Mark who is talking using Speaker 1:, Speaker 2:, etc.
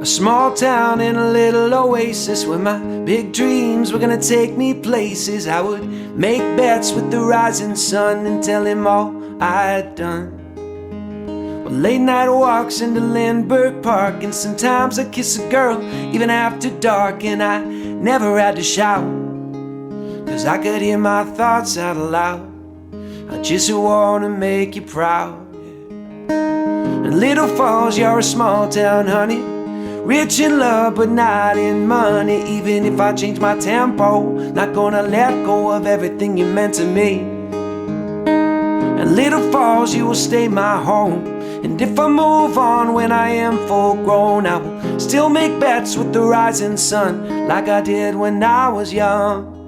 Speaker 1: A small town in a little oasis where my big dreams were gonna take me places. I would make bets with the rising sun and tell him all I'd done. Well, late night walks into Landsborough Park, and sometimes I'd kiss a girl even after dark. And I never had to shout, 'cause I could hear my thoughts out loud. I just wanna make you proud. And Little Falls, you're a small town, honey, rich in love but not in money. Even if I change my tempo, not gonna let go of everything you meant to me. And Little Falls, you will stay my home. And if I move on when I am full grown, I will still make bets with the rising sun, like I did when I was young.